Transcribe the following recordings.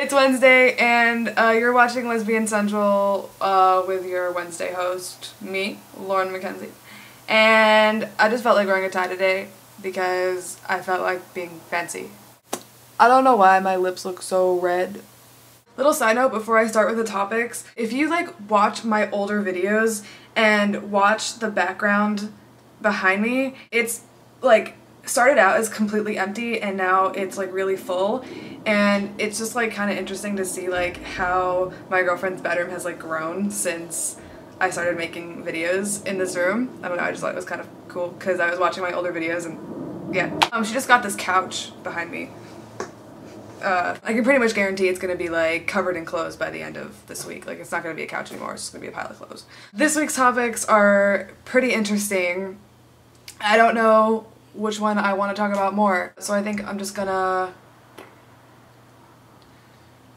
It's Wednesday and you're watching Lesbian Central with your Wednesday host, me, Lauren McKenzie. And I just felt like wearing a tie today because I felt like being fancy. I don't know why my lips look so red. Little side note before I start with the topics, if you like watch my older videos and watch the background behind me, it's like started out as completely empty and now it's like really full, and it's just like kind of interesting to see like how my girlfriend's bedroom has like grown since I started making videos in this room. I don't know, I just thought it was kind of cool because I was watching my older videos and yeah. She just got this couch behind me. I can pretty much guarantee it's gonna be like covered in clothes by the end of this week. Like it's not gonna be a couch anymore, it's just gonna be a pile of clothes. This week's topics are pretty interesting. I don't know which one I want to talk about more, so I think I'm just gonna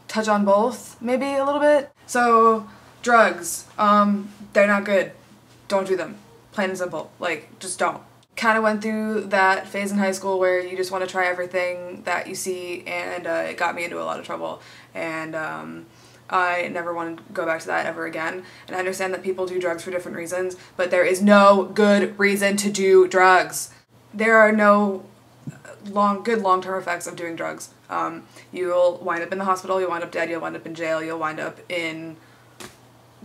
touch on both maybe a little bit. So drugs, they're not good. Don't do them. Plain and simple. Like, just don't. Kind of went through that phase in high school where you just want to try everything that you see, and it got me into a lot of trouble, and I never want to go back to that ever again. And I understand that people do drugs for different reasons, but there is no good reason to do drugs. There are no good long-term effects of doing drugs. You'll wind up in the hospital, you'll wind up dead, you'll wind up in jail, you'll wind up in,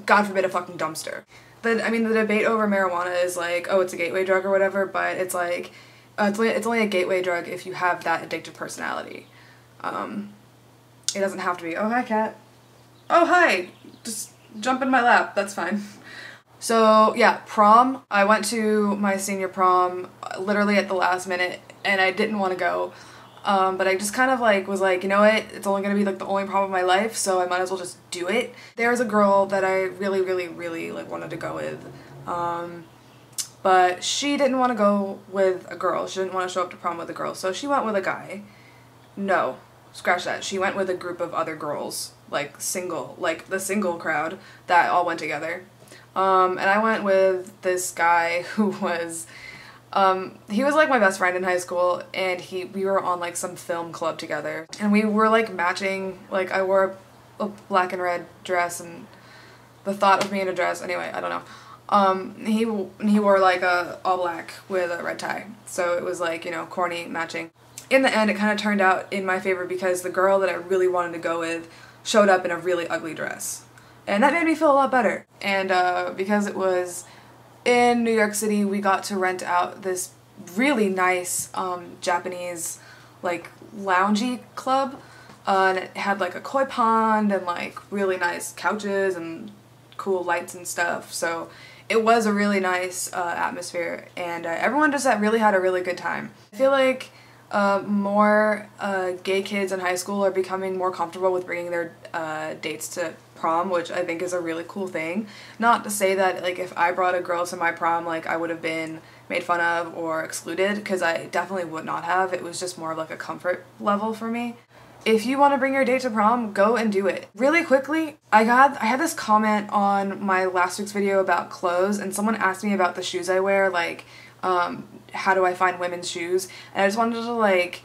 God forbid, a fucking dumpster. The debate over marijuana is like, oh, it's a gateway drug or whatever, but it's like, it's only a gateway drug if you have that addictive personality. It doesn't have to be, oh, hi, cat. Oh, hi! Just jump in my lap, that's fine. So, yeah, prom. I went to my senior prom literally at the last minute, and I didn't want to go. But I just kind of like was like, you know what, it's only gonna be like the only prom of my life, so I might as well just do it. There was a girl that I really like wanted to go with, but she didn't want to go with a girl. She didn't want to show up to prom with a girl, so she went with a guy. No, scratch that. She went with a group of other girls, like single, like the single crowd that all went together. And I went with this guy who was, he was like my best friend in high school, and we were on like some film club together, and we were like matching, like I wore a black and red dress, and the thought of me in a dress, anyway, I don't know, he wore like a all black with a red tie, so it was like, you know, corny matching. In the end, it kind of turned out in my favor because the girl that I really wanted to go with showed up in a really ugly dress. And that made me feel a lot better. And because it was in New York City, we got to rent out this really nice Japanese like loungy club. And it had like a koi pond and like really nice couches and cool lights and stuff. So it was a really nice atmosphere, and everyone just really had a really good time. I feel like more gay kids in high school are becoming more comfortable with bringing their dates to prom, which I think is a really cool thing. Not to say that like if I brought a girl to my prom, like I would have been made fun of or excluded, because I definitely would not have. It was just more of like a comfort level for me. If you want to bring your date to prom, go and do it. Really quickly, I had this comment on my last week's video about clothes, and someone asked me about the shoes I wear, like how do I find women's shoes, and I just wanted to like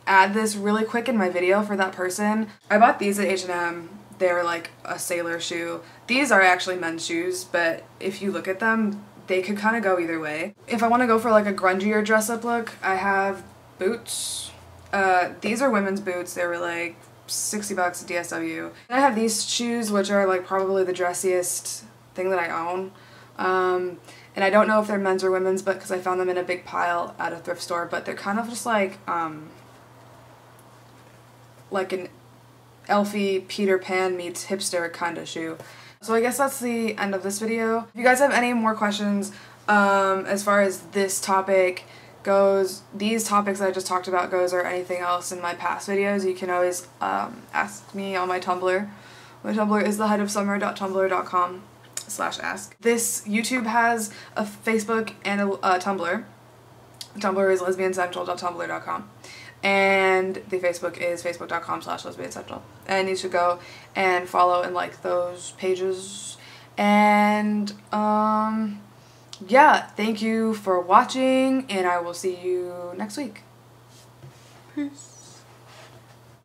add this really quick in my video for that person. I bought these at H&M. They're like a sailor shoe. These are actually men's shoes, but if you look at them, they could kind of go either way. If I want to go for like a grungier dress-up look, I have boots. These are women's boots. They were like 60 bucks at DSW. And I have these shoes, which are like probably the dressiest thing that I own. And I don't know if they're men's or women's, but because I found them in a big pile at a thrift store, but they're kind of just like an Elfie Peter Pan meets hipster kind of shoe. So I guess that's the end of this video. If you guys have any more questions as far as this topic goes, these topics that I just talked about goes, or anything else in my past videos, you can always ask me on my Tumblr. My Tumblr is theheightofsummer.tumblr.com/ask. This YouTube has a Facebook and a Tumblr. Tumblr is LesbianCentral.tumblr.com. And the Facebook is facebook.com/LesbianCentral. And you should go and follow and like those pages. And yeah, thank you for watching, and I will see you next week. Peace.